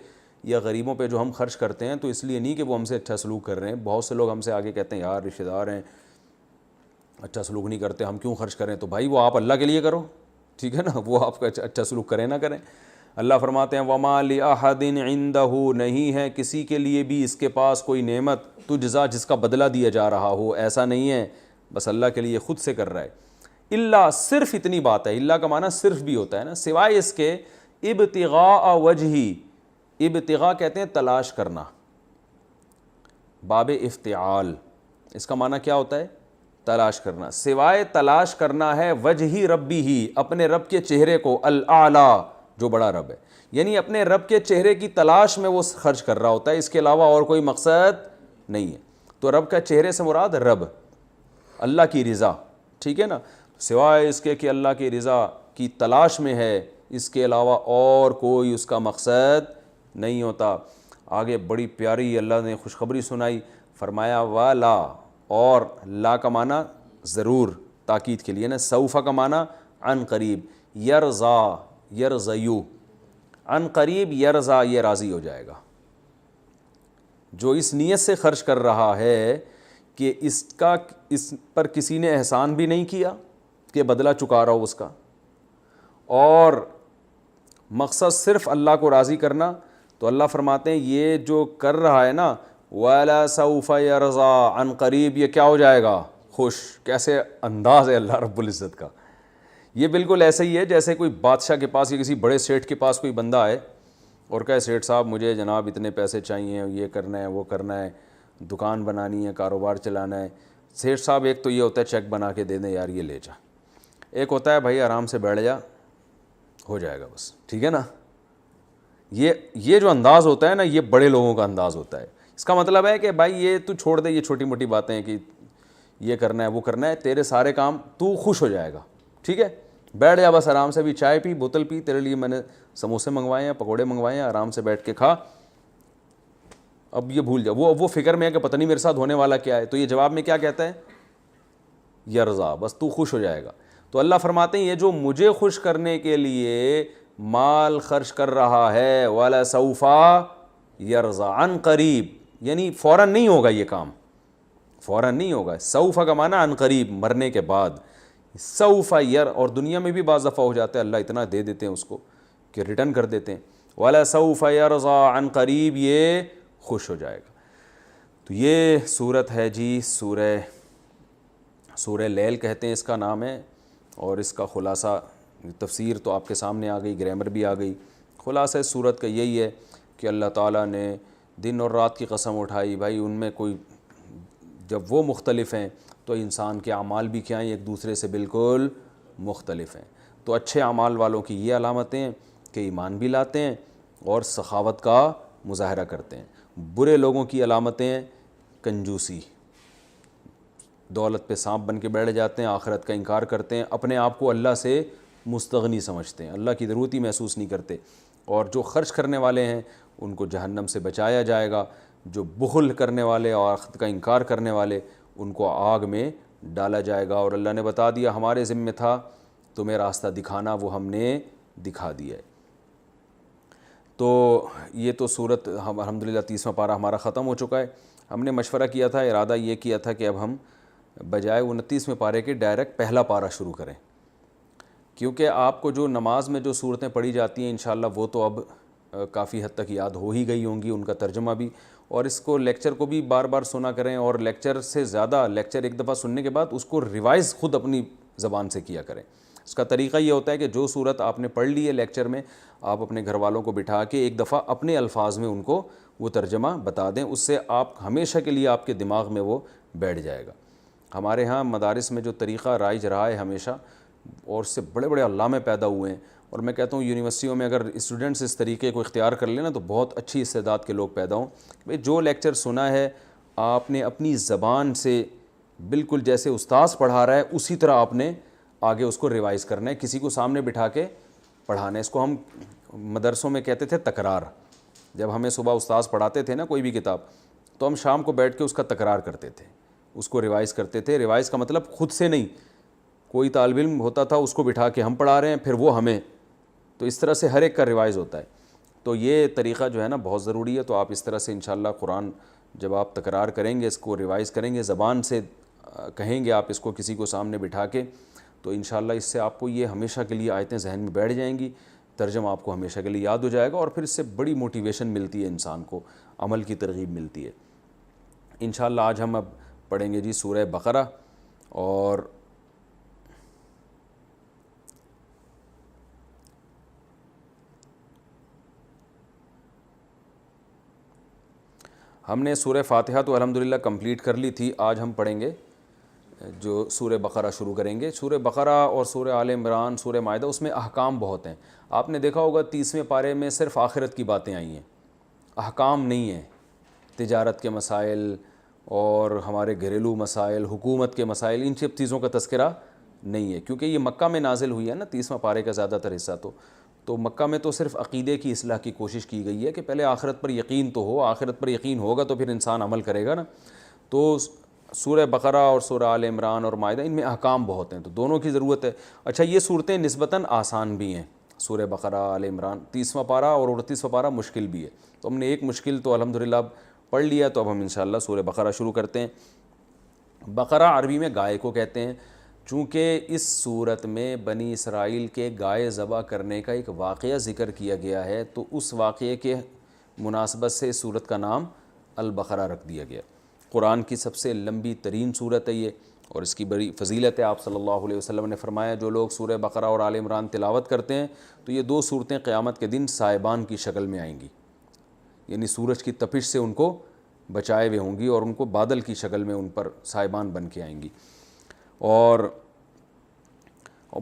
یا غریبوں پہ جو ہم خرچ کرتے ہیں تو اس لیے نہیں کہ وہ ہم سے اچھا سلوک کر رہے ہیں. بہت سے لوگ ہم سے آگے کہتے ہیں یار رشتہ دار ہیں اچھا سلوک نہیں کرتے, ہم کیوں خرچ کریں؟ تو بھائی وہ آپ اللہ کے لیے کرو, ٹھیک ہے نا, وہ آپ کا اچھا سلوک کریں نہ کریں. اللہ فرماتے ہیں وَمَا لِأَحَدٍ عِندَهُ, نہیں ہے کسی کے لیے بھی اس کے پاس کوئی نعمت, تجزا جس کا بدلہ دیا جا رہا ہو, ایسا نہیں ہے, بس اللہ کے لیے خود سے کر رہا ہے. اللہ صرف اتنی بات ہے, اللہ کا معنی صرف بھی ہوتا ہے نا, سوائے اس کے ابتغاء وجہی, ابتغاء کہتے ہیں تلاش کرنا, باب افتعال, اس کا معنی کیا ہوتا ہے؟ تلاش کرنا. سوائے تلاش کرنا ہے وجہی ربی ہی, اپنے رب کے چہرے کو, الاعلیٰ جو بڑا رب ہے, یعنی اپنے رب کے چہرے کی تلاش میں وہ خرچ کر رہا ہوتا ہے, اس کے علاوہ اور کوئی مقصد نہیں ہے. تو رب کا چہرے سے مراد رب, اللہ کی رضا, ٹھیک ہے نا, سوائے اس کے کہ اللہ کی رضا کی تلاش میں ہے, اس کے علاوہ اور کوئی اس کا مقصد نہیں ہوتا. آگے بڑی پیاری اللہ نے خوشخبری سنائی, فرمایا والا, اور لا کا معنی ضرور, تاکید کے لیے نا. سوف کا معنی عن قریب, یرضا یرضیو, عن قریب یرضا یہ راضی ہو جائے گا. جو اس نیت سے خرچ کر رہا ہے کہ اس پر کسی نے احسان بھی نہیں کیا کہ بدلہ چکا رہا ہو اس کا, اور مقصد صرف اللہ کو راضی کرنا, تو اللہ فرماتے ہیں یہ جو کر رہا ہے نا وَلَسَوْفَ يَرْضَىٰ عن قریب, یہ کیا ہو جائے گا, خوش. کیسے انداز ہے اللہ رب العزت کا. یہ بالکل ایسے ہی ہے جیسے کوئی بادشاہ کے پاس یا کسی بڑے سیٹھ کے پاس کوئی بندہ آئے اور کہے سیٹھ صاحب مجھے جناب اتنے پیسے چاہیے, یہ کرنا ہے وہ کرنا ہے, دکان بنانی ہے, کاروبار چلانا ہے. سیٹھ صاحب ایک تو یہ ہوتا ہے چیک بنا کے دے دیں یار یہ لے جا, ایک ہوتا ہے بھائی آرام سے بیٹھ جا ہو جائے گا بس, ٹھیک ہے نا. یہ جو انداز ہوتا ہے نا یہ بڑے لوگوں کا انداز ہوتا ہے. اس کا مطلب ہے کہ بھائی یہ تو چھوڑ دے یہ چھوٹی موٹی باتیں ہیں کہ یہ کرنا ہے وہ کرنا ہے, تیرے سارے کام تو خوش ہو جائے گا, ٹھیک ہے, بیٹھ جا بس آرام سے, بھی چائے پی, بوتل پی, تیرے لیے میں نے سموسے منگوائے ہیں, پکوڑے منگوائے ہیں, آرام سے بیٹھ کے کھا. اب یہ بھول جا, وہ فکر میں ہے کہ پتہ نہیں میرے ساتھ ہونے والا کیا ہے. تو یہ جواب میں کیا کہتا ہے, یرضا, بس تو خوش ہو جائے گا. تو اللہ فرماتے ہیں یہ جو مجھے خوش کرنے کے لیے مال خرچ کر رہا ہے وَلَسَوْفَ يَرْضَىٰ عن قریب, یعنی فوراً نہیں ہوگا یہ کام, فوراً نہیں ہوگا. سوف کا معنی عن قریب, مرنے کے بعد. سوف اور دنیا میں بھی بعض دفعہ ہو جاتا ہے, اللہ اتنا دے دیتے ہیں اس کو کہ ریٹرن کر دیتے ہیں. وَلَسَوْفَ يَرْضَىٰ عن قریب, یہ خوش ہو جائے گا. تو یہ صورت ہے جی سورہ لیل کہتے ہیں اس کا نام ہے, اور اس کا خلاصہ تفسیر تو آپ کے سامنے آ گئی, گرامر بھی آ گئی. خلاصہ صورت کا یہی ہے کہ اللہ تعالیٰ نے دن اور رات کی قسم اٹھائی. بھائی ان میں کوئی جب وہ مختلف ہیں تو انسان کے اعمال بھی کیا ہیں, ایک دوسرے سے بالکل مختلف ہیں. تو اچھے اعمال والوں کی یہ علامتیں ہیں کہ ایمان بھی لاتے ہیں اور سخاوت کا مظاہرہ کرتے ہیں. برے لوگوں کی علامتیں ہیں کنجوسی, دولت پہ سانپ بن کے بیٹھ جاتے ہیں, آخرت کا انکار کرتے ہیں, اپنے آپ کو اللہ سے مستغنی سمجھتے ہیں, اللہ کی ضرورت ہی محسوس نہیں کرتے. اور جو خرچ کرنے والے ہیں ان کو جہنم سے بچایا جائے گا. جو بخل کرنے والے اور آخرت کا انکار کرنے والے ان کو آگ میں ڈالا جائے گا. اور اللہ نے بتا دیا ہمارے ذمہ تھا تمہیں راستہ دکھانا, وہ ہم نے دکھا دیا ہے. تو یہ تو صورت الحمدللہ 30واں پارہ ہمارا ختم ہو چکا ہے. ہم نے مشورہ کیا تھا, ارادہ یہ کیا تھا کہ اب ہم بجائے 29ویں پارے کے ڈائریکٹ پہلا پارہ شروع کریں, کیونکہ آپ کو جو نماز میں جو صورتیں پڑھی جاتی ہیں انشاءاللہ وہ تو اب کافی حد تک یاد ہو ہی گئی ہوں گی, ان کا ترجمہ بھی. اور اس کو لیکچر کو بھی بار بار سنا کریں, اور لیکچر سے زیادہ لیکچر ایک دفعہ سننے کے بعد اس کو ریوائز خود اپنی زبان سے کیا کریں. اس کا طریقہ یہ ہوتا ہے کہ جو صورت آپ نے پڑھ لی ہے لیکچر میں, آپ اپنے گھر والوں کو بٹھا کے ایک دفعہ اپنے الفاظ میں ان کو وہ ترجمہ بتا دیں. اس سے آپ ہمیشہ کے لیے آپ کے دماغ میں وہ بیٹھ جائے گا. ہمارے ہاں مدارس میں جو طریقہ رائج رہا ہے ہمیشہ, اور اس سے بڑے بڑے علامے پیدا ہوئے ہیں, اور میں کہتا ہوں یونیورسٹیوں میں اگر اسٹوڈنٹس اس طریقے کو اختیار کر لیں نا تو بہت اچھی استعداد کے لوگ پیدا ہوں. بھئی جو لیکچر سنا ہے آپ نے اپنی زبان سے بالکل جیسے استاذ پڑھا رہا ہے اسی طرح آپ نے آگے اس کو ریوائز کرنا ہے, کسی کو سامنے بٹھا کے پڑھانا ہے. اس کو ہم مدرسوں میں کہتے تھے تکرار. جب ہمیں صبح استاذ پڑھاتے تھے نا کوئی بھی کتاب, تو ہم شام کو بیٹھ کے اس کا تکرار کرتے تھے, اس کو ریوائز کرتے تھے. ریوائز کا مطلب خود سے نہیں, کوئی طالب علم ہوتا تھا اس کو بٹھا کے ہم پڑھا رہے ہیں پھر وہ ہمیں, تو اس طرح سے ہر ایک کا ریوائز ہوتا ہے. تو یہ طریقہ جو ہے نا بہت ضروری ہے. تو آپ اس طرح سے انشاءاللہ قرآن جب آپ تکرار کریں گے, اس کو ریوائز کریں گے, زبان سے کہیں گے آپ اس کو کسی کو سامنے بٹھا کے, تو انشاءاللہ اس سے آپ کو یہ ہمیشہ کے لیے آیتیں ذہن میں بیٹھ جائیں گی, ترجمہ آپ کو ہمیشہ کے لیے یاد ہو جائے گا, اور پھر اس سے بڑی موٹیویشن ملتی ہے انسان کو, عمل کی ترغیب ملتی ہے. انشاءاللہ آج ہم اب پڑھیں گے جی سورہ بقرہ. اور ہم نے سورہ فاتحہ تو الحمدللہ کمپلیٹ کر لی تھی. آج ہم پڑھیں گے جو سورہ بقرہ شروع کریں گے. سورہ بقرہ اور سورہ آل عمران, سورہ مائدہ, اس میں احکام بہت ہیں. آپ نے دیکھا ہوگا 30ویں پارے میں صرف آخرت کی باتیں آئی ہیں, احکام نہیں ہیں. تجارت کے مسائل اور ہمارے گھریلو مسائل, حکومت کے مسائل, ان سب چیزوں کا تذکرہ نہیں ہے, کیونکہ یہ مکہ میں نازل ہوئی ہے نا 30واں پارے کا زیادہ تر حصہ. تو مکہ میں تو صرف عقیدے کی اصلاح کی کوشش کی گئی ہے کہ پہلے آخرت پر یقین تو ہو, آخرت پر یقین ہوگا تو پھر انسان عمل کرے گا نا. تو سورہ بقرہ اور سورہ آل عمران اور مائدہ ان میں احکام بہت ہیں، تو دونوں کی ضرورت ہے۔ اچھا یہ صورتیں نسبتاً آسان بھی ہیں، سورہ بقرہ، آل عمران، 30واں پارہ اور 38واں پارہ مشکل بھی ہے، تو ہم نے ایک مشکل تو الحمدللہ پڑھ لیا، تو اب ہم انشاءاللہ سورہ بقرہ شروع کرتے ہیں۔ بقرہ عربی میں گائے کو کہتے ہیں، چونکہ اس صورت میں بنی اسرائیل کے گائے ذبح کرنے کا ایک واقعہ ذکر کیا گیا ہے، تو اس واقعے کے مناسبت سے اس صورت کا نام البقرہ رکھ دیا گیا۔ قرآن کی سب سے لمبی ترین صورت ہے یہ، اور اس کی بڑی فضیلت ہے۔ آپ صلی اللہ علیہ وسلم نے فرمایا جو لوگ سورہ بقرہ اور آل عمران تلاوت کرتے ہیں تو یہ دو صورتیں قیامت کے دن سائبان کی شکل میں آئیں گی، یعنی سورج کی تپش سے ان کو بچائے ہوئے ہوں گی اور ان کو بادل کی شکل میں ان پر سائبان بن کے آئیں گی۔ اور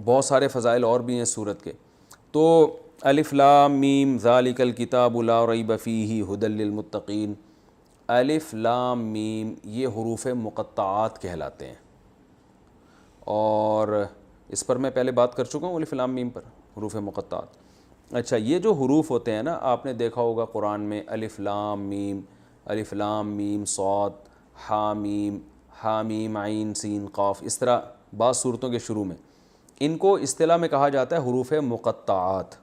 بہت سارے فضائل اور بھی ہیں سورت کے۔ تو الف لام میم ذالک الکتاب لا ریب فیہ ھدی للمتقین، الف لام میم یہ حروف مقطعات کہلاتے ہیں، اور اس پر میں پہلے بات کر چکا ہوں، الف لام میم پر، حروف مقطعات۔ اچھا یہ جو حروف ہوتے ہیں نا، آپ نے دیکھا ہوگا قرآن میں الف لام میم صاد، حامیم عین سین قاف، اس طرح بعض صورتوں کے شروع میں ان کو اصطلاح میں کہا جاتا ہے حروف مقطعات۔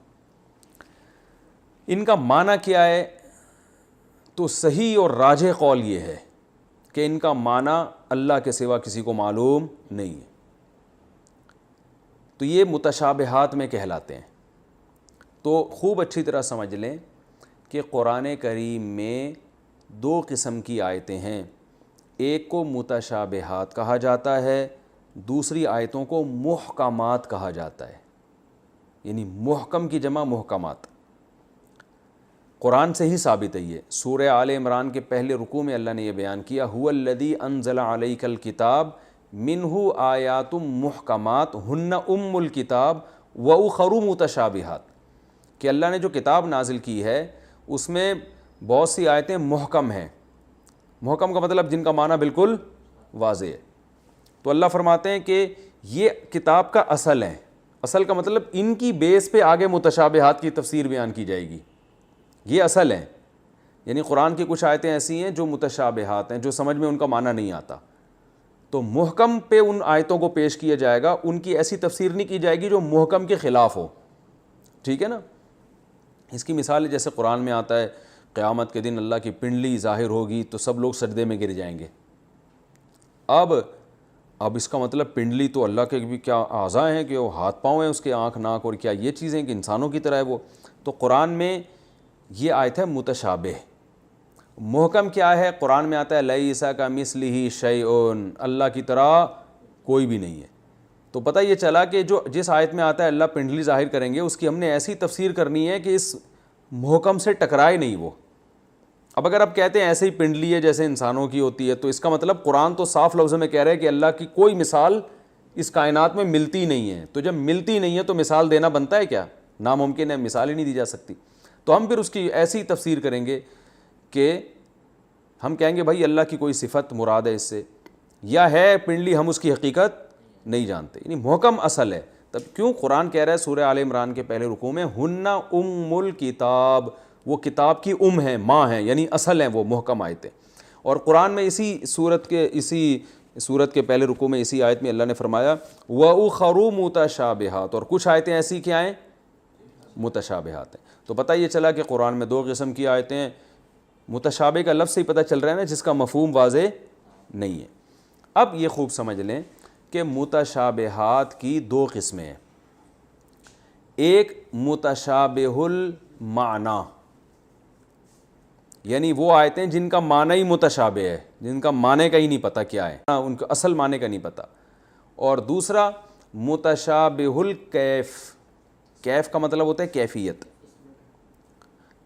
ان کا معنی کیا ہے؟ تو صحیح اور راجح قول یہ ہے کہ ان کا معنی اللہ کے سوا کسی کو معلوم نہیں ہے، تو یہ متشابہات میں کہلاتے ہیں۔ تو خوب اچھی طرح سمجھ لیں کہ قرآن کریم میں دو قسم کی آیتیں ہیں، ایک کو متشابہات کہا جاتا ہے، دوسری آیتوں کو محکمات کہا جاتا ہے، یعنی محکم کی جمع محکمات۔ قرآن سے ہی ثابت ہے یہ، سورہ آل عمران کے پہلے رکوع میں اللہ نے یہ بیان کیا هو الذی انزل علیک الکتاب منہ آیات محکمات ہن ام الکتاب واخر متشابہات، کہ اللہ نے جو کتاب نازل کی ہے اس میں بہت سی آیتیں محکم ہیں۔ محکم کا مطلب جن کا معنی بالکل واضح ہے۔ تو اللہ فرماتے ہیں کہ یہ کتاب کا اصل ہے، اصل کا مطلب ان کی بیس پہ آگے متشابہات کی تفسیر بیان کی جائے گی، یہ اصل ہے۔ یعنی قرآن کی کچھ آیتیں ایسی ہیں جو متشابہات ہیں، جو سمجھ میں ان کا معنی نہیں آتا، تو محکم پہ ان آیتوں کو پیش کیا جائے گا، ان کی ایسی تفسیر نہیں کی جائے گی جو محکم کے خلاف ہو، ٹھیک ہے نا۔ اس کی مثال جیسے قرآن میں آتا ہے قیامت کے دن اللہ کی پنڈلی ظاہر ہوگی تو سب لوگ سجدے میں گر جائیں گے۔ اب اس کا مطلب پنڈلی تو اللہ کے بھی کیا اعضاء ہیں کہ وہ ہاتھ پاؤں ہیں اس کے، آنکھ ناک، اور کیا یہ چیزیں کہ انسانوں کی طرح ہے وہ؟ تو قرآن میں یہ آیت ہے متشابہ۔ محکم کیا ہے؟ قرآن میں آتا ہے لیس کمثلہ شیء، اللہ کی طرح کوئی بھی نہیں ہے۔ تو پتہ یہ چلا کہ جو جس آیت میں آتا ہے اللہ پنڈلی ظاہر کریں گے، اس کی ہم نے ایسی تفسیر کرنی ہے کہ اس محکم سے ٹکرائے نہیں وہ۔ اب اگر آپ کہتے ہیں ایسے ہی پنڈلی ہے جیسے انسانوں کی ہوتی ہے، تو اس کا مطلب قرآن تو صاف لفظوں میں کہہ رہا ہے کہ اللہ کی کوئی مثال اس کائنات میں ملتی نہیں ہے، تو جب ملتی نہیں ہے تو مثال دینا بنتا ہے کیا؟ ناممکن ہے، مثال ہی نہیں دی جا سکتی۔ تو ہم پھر اس کی ایسی تفسیر کریں گے کہ ہم کہیں گے بھائی اللہ کی کوئی صفت مراد ہے اس سے، یا ہے پنڈلی ہم اس کی حقیقت نہیں جانتے، یعنی محکم اصل ہے۔ تب کیوں قرآن کہہ رہا ہے سورہ آل عمران کے پہلے رکوع میں ہن ام الکتاب، وہ کتاب کی ہیں، ماں ہیں، یعنی اصل ہیں وہ محکم آیتیں۔ اور قرآن میں اسی صورت کے پہلے رکوع میں اسی آیت میں اللہ نے فرمایا وَأُخَرُ مُتَشَابِهَاتٌ، اور کچھ آیتیں ایسی کیا ہیں؟ متشابہات ہیں۔ تو پتہ یہ چلا کہ قرآن میں دو قسم کی آیتیں ہیں، متشابہ کا لفظ سے ہی پتہ چل رہا ہے نا، جس کا مفہوم واضح نہیں ہے۔ اب یہ خوب سمجھ لیں کہ متشابہات کی دو قسمیں ہیں، ایک متشابہ المعنی، یعنی وہ آیتیں جن کا معنی ہی متشابہ ہے، جن کا معنی کا ہی نہیں پتہ کیا ہے، ان کا اصل معنی کا نہیں پتہ، اور دوسرا متشابہ الکیف، کیف کا مطلب ہوتا ہے کیفیت،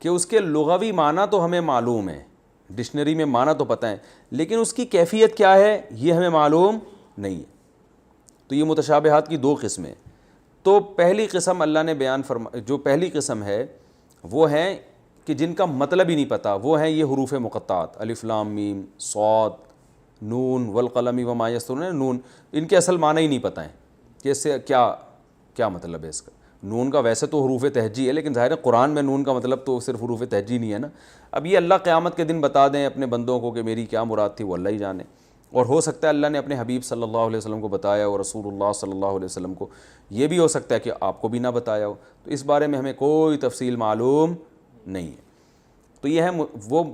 کہ اس کے لغوی معنی تو ہمیں معلوم ہے، ڈکشنری میں معنی تو پتہ ہے، لیکن اس کی کیفیت کیا ہے یہ ہمیں معلوم نہیں ہے۔ تو یہ متشابہات کی دو قسمیں۔ تو پہلی قسم اللہ نے جو پہلی قسم ہے وہ ہیں کہ جن کا مطلب ہی نہیں پتہ، وہ ہیں یہ حروف مقطعات، الف لام میم صاد نون والقلم وما یسطرون، نون ان کے اصل معنی ہی نہیں پتہ ہیں کہ اس سے کیا مطلب ہے اس کا۔ نون کا ویسے تو حروف تہجی ہے، لیکن ظاہر ہے قرآن میں نون کا مطلب تو صرف حروف تہجی نہیں ہے نا۔ اب یہ اللہ قیامت کے دن بتا دیں اپنے بندوں کو کہ میری کیا مراد تھی، وہ اللہ ہی جانے۔ اور ہو سکتا ہے اللہ نے اپنے حبیب صلی اللہ علیہ وسلم کو بتایا اور رسول اللہ صلی اللہ علیہ وسلم کو یہ بھی ہو سکتا ہے کہ آپ کو بھی نہ بتایا ہو، تو اس بارے میں ہمیں کوئی تفصیل معلوم نہیں ہے۔ تو یہ ہے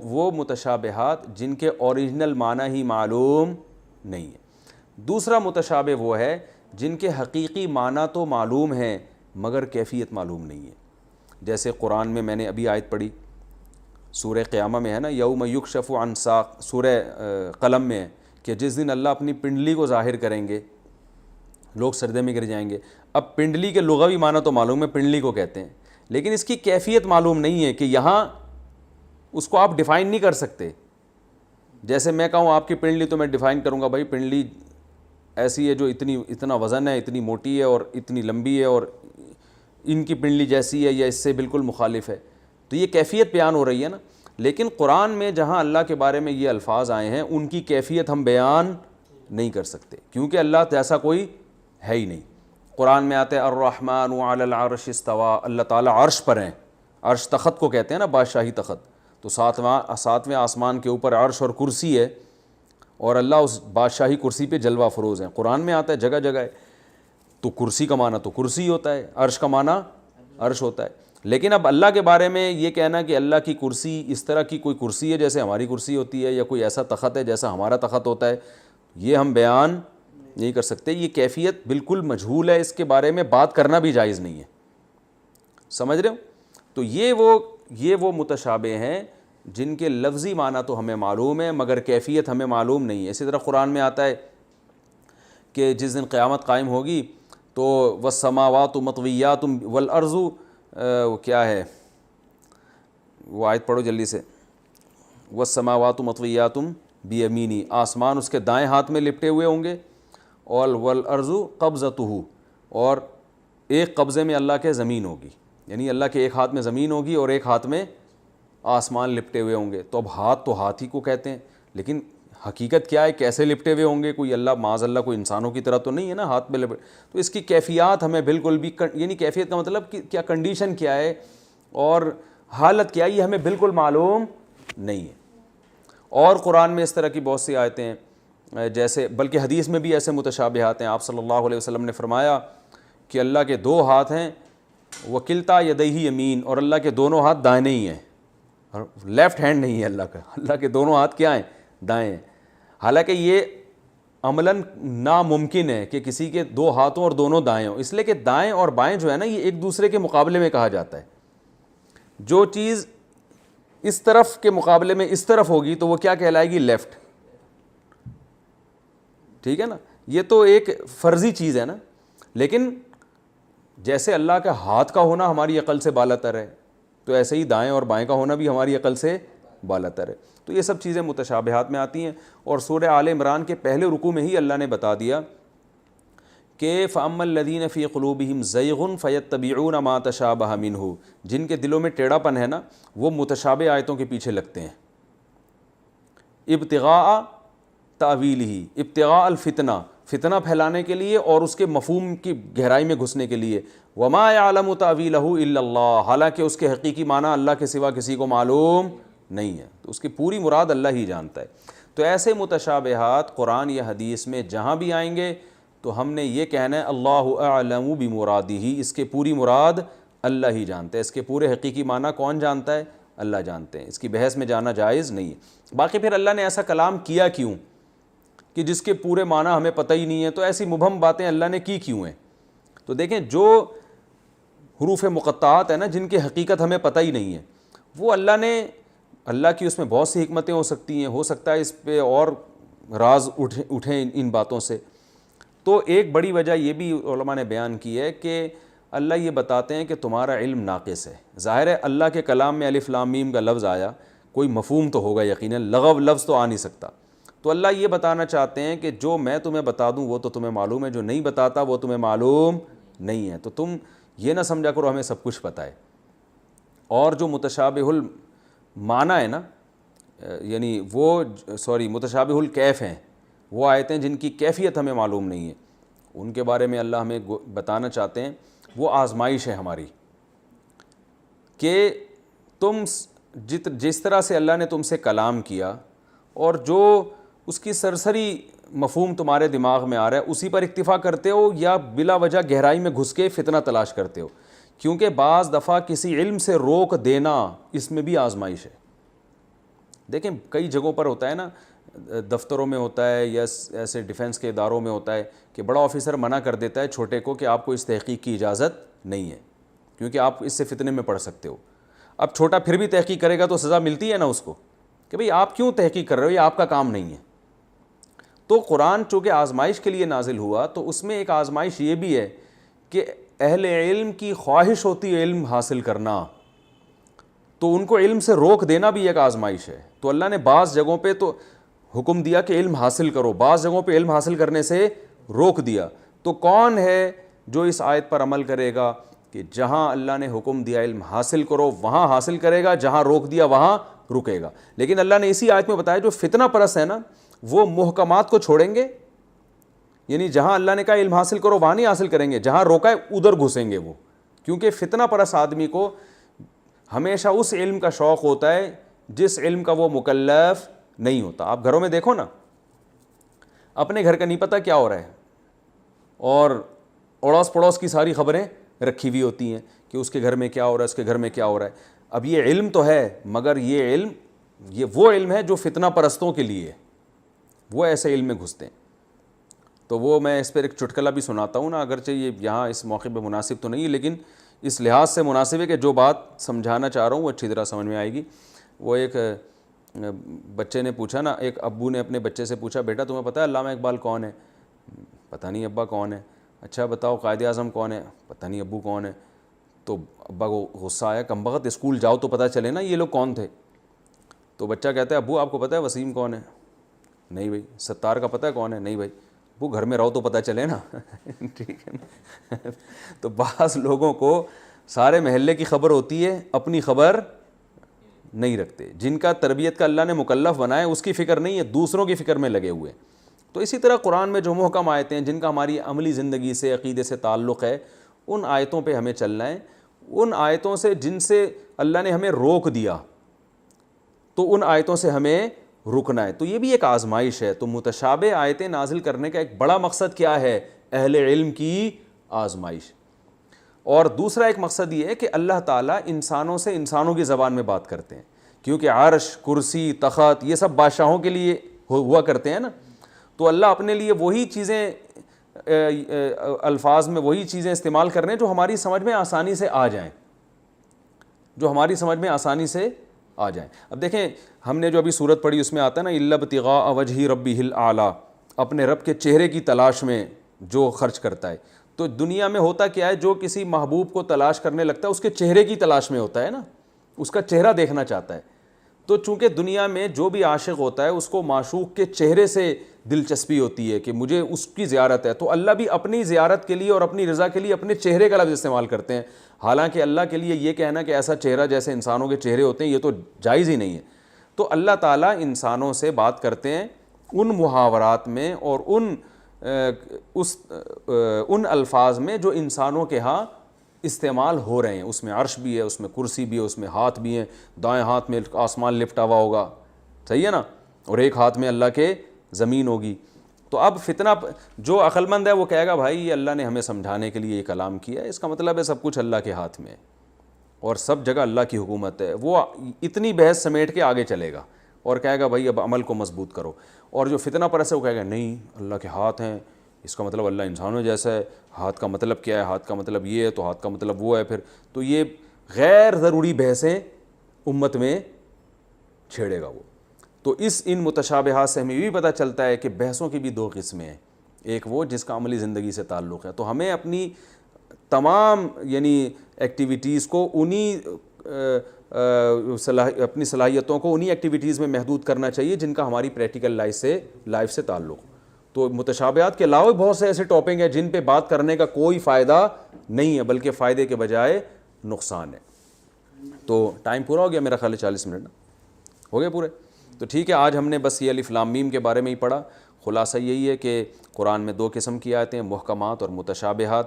وہ متشابہات جن کے اوریجنل معنی ہی معلوم نہیں ہے۔ دوسرا متشابہ وہ ہے جن کے حقیقی معنی تو معلوم ہیں مگر کیفیت معلوم نہیں ہے۔ جیسے قرآن میں نے ابھی آیت پڑھی سورہ قیامہ میں ہے نا، یوم یکشف عن ساق، سورہ قلم میں ہے کہ جس دن اللہ اپنی پنڈلی کو ظاہر کریں گے لوگ سجدے میں گر جائیں گے۔ اب پنڈلی کے لغوی معنی تو معلوم ہے، پنڈلی کو کہتے ہیں، لیکن اس کی کیفیت معلوم نہیں ہے کہ یہاں اس کو آپ ڈیفائن نہیں کر سکتے۔ جیسے میں کہوں آپ کی پنڈلی تو میں ڈیفائن کروں گا بھائی پنڈلی ایسی ہے جو اتنا وزن ہے، اتنی موٹی ہے اور اتنی لمبی ہے اور ان کی پنڈلی جیسی ہے یا اس سے بالکل مخالف ہے، تو یہ کیفیت بیان ہو رہی ہے نا۔ لیکن قرآن میں جہاں اللہ کے بارے میں یہ الفاظ آئے ہیں ان کی کیفیت ہم بیان نہیں کر سکتے، کیونکہ اللہ جیسا کوئی ہے ہی نہیں۔ قرآن میں آتے ہیں الرحمن علی العرش استوى، اللہ تعالیٰ عرش پر ہیں، عرش تخت کو کہتے ہیں نا، بادشاہی تخت، تو ساتویں آسمان کے اوپر عرش اور کرسی ہے اور اللہ اس بادشاہی کرسی پہ جلوہ فروز ہیں۔ قرآن میں آتا ہے جگہ جگہ ہے، تو کرسی کا معنی تو کرسی ہوتا ہے، عرش کا معنی عرش ہوتا ہے۔ لیکن اب اللہ کے بارے میں یہ کہنا کہ اللہ کی کرسی اس طرح کی کوئی کرسی ہے جیسے ہماری کرسی ہوتی ہے یا کوئی ایسا تخت ہے جیسا ہمارا تخت ہوتا ہے، یہ ہم بیان نہیں کر سکتے۔ یہ کیفیت بالکل مجہول ہے، اس کے بارے میں بات کرنا بھی جائز نہیں ہے، سمجھ رہے ہو؟ تو یہ وہ متشابہ ہیں جن کے لفظی معنی تو ہمیں معلوم ہے مگر کیفیت ہمیں معلوم نہیں ہے۔ اسی طرح قرآن میں آتا ہے کہ جس دن قیامت قائم ہوگی تو والسماوات مطویات والارض، وہ کیا ہے وہ آیت پڑھو جلدی سے، والسماوات مطویات بیمینی، آسمان اس کے دائیں ہاتھ میں لپٹے ہوئے ہوں گے، اور والارض قبضتہ، اور ایک قبضے میں اللہ کے زمین ہوگی، یعنی اللہ کے ایک ہاتھ میں زمین ہوگی اور ایک ہاتھ میں آسمان لپٹے ہوئے ہوں گے۔ تو اب ہاتھ تو ہاتھ ہی کو کہتے ہیں، لیکن حقیقت کیا ہے، کیسے لپٹے ہوئے ہوں گے؟ کوئی اللہ معاذ اللہ کوئی انسانوں کی طرح تو نہیں ہے نا ہاتھ میں لپٹ، تو اس کی کیفیات ہمیں بالکل بھی یعنی کیفیت کا مطلب کہ کیا کنڈیشن کیا ہے اور حالت کیا ہے یہ ہمیں بالکل معلوم نہیں ہے۔ اور قرآن میں اس طرح کی بہت سی آیتیں ہیں، جیسے بلکہ حدیث میں بھی ایسے متشابہات ہیں۔ آپ صلی اللہ علیہ وسلم نے فرمایا کہ اللہ کے دو ہاتھ ہیں، وکلتا یدیہ یمین، اور اللہ کے دونوں ہاتھ دائیں ہی ہیں، لیفٹ ہینڈ نہیں ہے اللہ کا، اللہ کے دونوں ہاتھ کیا ہیں؟ دائیں ہیں۔ حالانکہ یہ عملاً ناممکن ہے کہ کسی کے دو ہاتھوں اور دونوں دائیں ہوں، اس لیے کہ دائیں اور بائیں جو ہے نا یہ ایک دوسرے کے مقابلے میں کہا جاتا ہے۔ جو چیز اس طرف کے مقابلے میں اس طرف ہوگی تو وہ کیا کہلائے گی؟ لیفٹ، ٹھیک ہے نا؟ یہ تو ایک فرضی چیز ہے نا، لیکن جیسے اللہ کا ہاتھ کا ہونا ہماری عقل سے بالاتر ہے تو ایسے ہی دائیں اور بائیں کا ہونا بھی ہماری عقل سے بالاتر ہے۔ تو یہ سب چیزیں متشابہات میں آتی ہیں، اور سورہ آل عمران کے پہلے رکوع میں ہی اللہ نے بتا دیا کہ فَأَمَّا الَّذِينَ فِي قُلُوبِهِمْ زَيْغٌ فَيَتَّبِعُونَ مَا تَشَابَهَ مِنْهُ، جن کے دلوں میں ٹیڑھا پن ہے نا وہ متشابہ آیتوں کے پیچھے لگتے ہیں، ابتغاء تاویلہ، ابتغاء الفتنہ، فتنہ پھیلانے کے لیے اور اس کے مفہوم کی گہرائی میں گھسنے کے لیے، وَمَا يَعْلَمُ تَأْوِيلَهُ إِلَّا اللَّهُ، حالانکہ اس کے حقیقی معنی اللہ کے سوا کسی کو معلوم نہیں ہے، تو اس کی پوری مراد اللہ ہی جانتا ہے۔ تو ایسے متشابہات قرآن یا حدیث میں جہاں بھی آئیں گے تو ہم نے یہ کہنا ہے اللہ اعلم بمرادہ، اس کے پوری مراد اللہ ہی جانتا ہے، اس کے پورے حقیقی معنی کون جانتا ہے؟ اللہ جانتے ہیں، اس کی بحث میں جانا جائز نہیں ہے۔ باقی پھر اللہ نے ایسا کلام کیا کیوں کہ جس کے پورے معنی ہمیں پتہ ہی نہیں ہے، تو ایسی مبہم باتیں اللہ نے کی کیوں ہیں؟ تو دیکھیں جو حروف مقطعات ہیں نا جن کی حقیقت ہمیں پتہ ہی نہیں ہے، وہ اللہ کی اس میں بہت سی حکمتیں ہو سکتی ہیں، ہو سکتا ہے اس پہ اور راز اٹھیں ان باتوں سے۔ تو ایک بڑی وجہ یہ بھی علماء نے بیان کی ہے کہ اللہ یہ بتاتے ہیں کہ تمہارا علم ناقص ہے۔ ظاہر ہے اللہ کے کلام میں الف لام میم کا لفظ آیا، کوئی مفہوم تو ہوگا یقیناً، لغو لفظ تو آ نہیں سکتا، تو اللہ یہ بتانا چاہتے ہیں کہ جو میں تمہیں بتا دوں وہ تو تمہیں معلوم ہے، جو نہیں بتاتا وہ تمہیں معلوم نہیں ہے، تو تم یہ نہ سمجھا کرو ہمیں سب کچھ پتہ ہے۔ اور جو متشابہ المعنی ہے نا، یعنی متشابہ الکیف ہیں، وہ آیتیں جن کی کیفیت ہمیں معلوم نہیں ہے، ان کے بارے میں اللہ ہمیں بتانا چاہتے ہیں وہ آزمائش ہے ہماری، کہ تم جس طرح سے اللہ نے تم سے کلام کیا اور جو اس کی سرسری مفہوم تمہارے دماغ میں آ رہا ہے, اسی پر اکتفا کرتے ہو یا بلا وجہ گہرائی میں گھس کے فتنہ تلاش کرتے ہو؟ کیونکہ بعض دفعہ کسی علم سے روک دینا اس میں بھی آزمائش ہے. دیکھیں کئی جگہوں پر ہوتا ہے نا, دفتروں میں ہوتا ہے یا ایسے ڈیفنس کے اداروں میں ہوتا ہے کہ بڑا آفیسر منع کر دیتا ہے چھوٹے کو کہ آپ کو اس تحقیق کی اجازت نہیں ہے کیونکہ آپ اس سے فتنے میں پڑ سکتے ہو. اب چھوٹا پھر بھی تحقیق کرے گا تو سزا ملتی ہے نا اس کو کہ بھئی آپ کیوں تحقیق کر رہے ہو, یہ آپ کا کام نہیں ہے. تو قرآن چونکہ آزمائش کے لیے نازل ہوا تو اس میں ایک آزمائش یہ بھی ہے کہ اہل علم کی خواہش ہوتی ہے علم حاصل کرنا, تو ان کو علم سے روک دینا بھی ایک آزمائش ہے. تو اللہ نے بعض جگہوں پہ تو حکم دیا کہ علم حاصل کرو, بعض جگہوں پہ علم حاصل کرنے سے روک دیا. تو کون ہے جو اس آیت پر عمل کرے گا کہ جہاں اللہ نے حکم دیا علم حاصل کرو وہاں حاصل کرے گا, جہاں روک دیا وہاں رکے گا. لیکن اللہ نے اسی آیت میں بتایا جو فتنہ پرست ہے نا وہ محکمات کو چھوڑیں گے, یعنی جہاں اللہ نے کہا علم حاصل کرو وہاں نہیں حاصل کریں گے, جہاں روکا ہے ادھر گھسیں گے وہ. کیونکہ فتنہ پرست آدمی کو ہمیشہ اس علم کا شوق ہوتا ہے جس علم کا وہ مکلف نہیں ہوتا. آپ گھروں میں دیکھو نا, اپنے گھر کا نہیں پتہ کیا ہو رہا ہے اور اڑوس پڑوس کی ساری خبریں رکھی ہوئی ہوتی ہیں کہ اس کے گھر میں کیا ہو رہا ہے, اس کے گھر میں کیا ہو رہا ہے. اب یہ علم تو ہے مگر یہ وہ علم ہے جو فتنہ پرستوں کے لیے, وہ ایسے علم میں گھستے ہیں. تو وہ میں اس پر ایک چٹکلا بھی سناتا ہوں نا, اگرچہ یہ یہاں اس موقع پہ مناسب تو نہیں ہے لیکن اس لحاظ سے مناسب ہے کہ جو بات سمجھانا چاہ رہا ہوں وہ اچھی طرح سمجھ میں آئے گی. وہ ایک بچے نے پوچھا نا, ایک ابو نے اپنے بچے سے پوچھا بیٹا تمہیں پتہ ہے علامہ اقبال کون ہے؟ پتہ نہیں ابا کون ہے. اچھا بتاؤ قائد اعظم کون ہے؟ پتہ نہیں ابو کون ہے. تو ابا کو غصہ آیا, کمبخت اسکول جاؤ تو پتہ چلے نا یہ لوگ کون تھے. تو بچہ کہتا ہے ابو آپ کو پتہ ہے وسیم کون ہے؟ نہیں بھائی. ستار کا پتہ ہے کون ہے؟ نہیں بھائی. وہ گھر میں رہو تو پتہ چلے نا. ٹھیک ہے نا. تو بعض لوگوں کو سارے محلے کی خبر ہوتی ہے, اپنی خبر نہیں رکھتے. جن کا تربیت کا اللہ نے مکلف بنایا اس کی فکر نہیں ہے, دوسروں کی فکر میں لگے ہوئے. تو اسی طرح قرآن میں جو محکم آیتیں ہیں جن کا ہماری عملی زندگی سے عقیدے سے تعلق ہے ان آیتوں پہ ہمیں چلنا ہے. ان آیتوں سے جن سے اللہ نے ہمیں روک دیا تو ان آیتوں سے ہمیں رکنا ہے. تو یہ بھی ایک آزمائش ہے. تو متشابہ آیتیں نازل کرنے کا ایک بڑا مقصد کیا ہے؟ اہل علم کی آزمائش. اور دوسرا ایک مقصد یہ ہے کہ اللہ تعالیٰ انسانوں سے انسانوں کی زبان میں بات کرتے ہیں, کیونکہ عرش, کرسی, تخت یہ سب بادشاہوں کے لیے ہوا کرتے ہیں نا. تو اللہ اپنے لیے وہی چیزیں الفاظ میں وہی چیزیں استعمال کر رہے ہیں جو ہماری سمجھ میں آسانی سے آ جائیں, جو ہماری سمجھ میں آسانی سے آ جائیں. اب دیکھیں ہم نے جو ابھی سورت پڑھی اس میں آتا ہے نا الا ابتغاء وجہ ربہ الاعلیٰ, اپنے رب کے چہرے کی تلاش میں جو خرچ کرتا ہے. تو دنیا میں ہوتا کیا ہے, جو کسی محبوب کو تلاش کرنے لگتا ہے اس کے چہرے کی تلاش میں ہوتا ہے نا, اس کا چہرہ دیکھنا چاہتا ہے. تو چونکہ دنیا میں جو بھی عاشق ہوتا ہے اس کو معشوق کے چہرے سے دلچسپی ہوتی ہے کہ مجھے اس کی زیارت ہے. تو اللہ بھی اپنی زیارت کے لیے اور اپنی رضا کے لیے اپنے چہرے کا لفظ استعمال کرتے ہیں. حالانکہ اللہ کے لیے یہ کہنا کہ ایسا چہرہ جیسے انسانوں کے چہرے ہوتے ہیں یہ تو جائز ہی نہیں ہے. تو اللہ تعالیٰ انسانوں سے بات کرتے ہیں ان محاورات میں اور ان الفاظ میں جو انسانوں کے ہاں استعمال ہو رہے ہیں. اس میں عرش بھی ہے, اس میں کرسی بھی ہے, اس میں ہاتھ بھی ہیں, دائیں ہاتھ میں آسمان لپٹا ہوا ہوگا, صحیح ہے نا, اور ایک ہاتھ میں اللہ کے زمین ہوگی. تو اب فتنہ جو عقل مند ہے وہ کہے گا بھائی یہ اللہ نے ہمیں سمجھانے کے لیے یہ کلام کیا ہے, اس کا مطلب ہے سب کچھ اللہ کے ہاتھ میں ہے اور سب جگہ اللہ کی حکومت ہے. وہ اتنی بحث سمیٹ کے آگے چلے گا اور کہے گا بھائی اب عمل کو مضبوط کرو. اور جو فتنہ پرست ہے وہ کہے گا نہیں اللہ کے ہاتھ ہیں, اس کا مطلب اللہ انسانوں جیسا ہے, ہاتھ کا مطلب کیا ہے, ہاتھ کا مطلب یہ ہے تو ہاتھ کا مطلب وہ ہے. پھر تو یہ غیر ضروری بحثیں امت میں چھیڑے گا وہ. تو ان متشابہات سے ہمیں یہ بھی پتہ چلتا ہے کہ بحثوں کی بھی دو قسمیں ہیں, ایک وہ جس کا عملی زندگی سے تعلق ہے. تو ہمیں اپنی تمام یعنی ایکٹیویٹیز کو اپنی صلاحیتوں کو انہی ایکٹیویٹیز میں محدود کرنا چاہیے جن کا ہماری پریکٹیکل لائف سے تعلق. تو متشابہات کے علاوہ بہت سے ایسے ٹاپک ہیں جن پہ بات کرنے کا کوئی فائدہ نہیں ہے بلکہ فائدے کے بجائے نقصان ہے. تو ٹائم پورا ہو گیا میرا خیال ہے, 40 منٹ ہو گئے پورے. تو ٹھیک ہے, آج ہم نے بس یہ الف لام میم کے بارے میں ہی پڑھا. خلاصہ یہی ہے کہ قرآن میں 2 قسم کی آیتیں ہیں, محکمات اور متشابہات.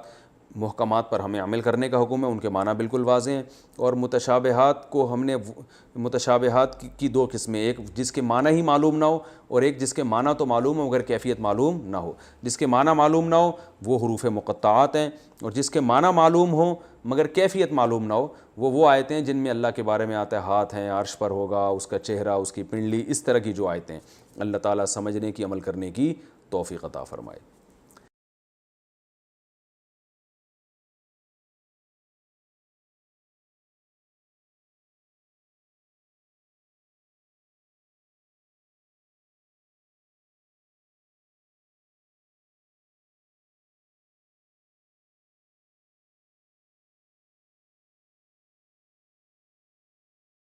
محکمات پر ہمیں عمل کرنے کا حکم ہے، ان کے معنی بالکل واضح ہیں، اور متشابہات کو ہم نے متشابہات کی دو قسمیں، ایک جس کے معنی ہی معلوم نہ ہو اور ایک جس کے معنی تو معلوم ہو مگر کیفیت معلوم نہ ہو۔ جس کے معنی معلوم نہ ہو وہ حروف مقطعات ہیں، اور جس کے معنی معلوم ہو مگر کیفیت معلوم نہ ہو وہ آیتیں ہیں جن میں اللہ کے بارے میں آتا ہے ہاتھ ہیں، عرش پر ہوگا، اس کا چہرہ، اس کی پنڈلی، اس طرح کی جو آیتیں۔ اللہ تعالیٰ سمجھنے کی، عمل کرنے کی توفیق عطا فرمائے۔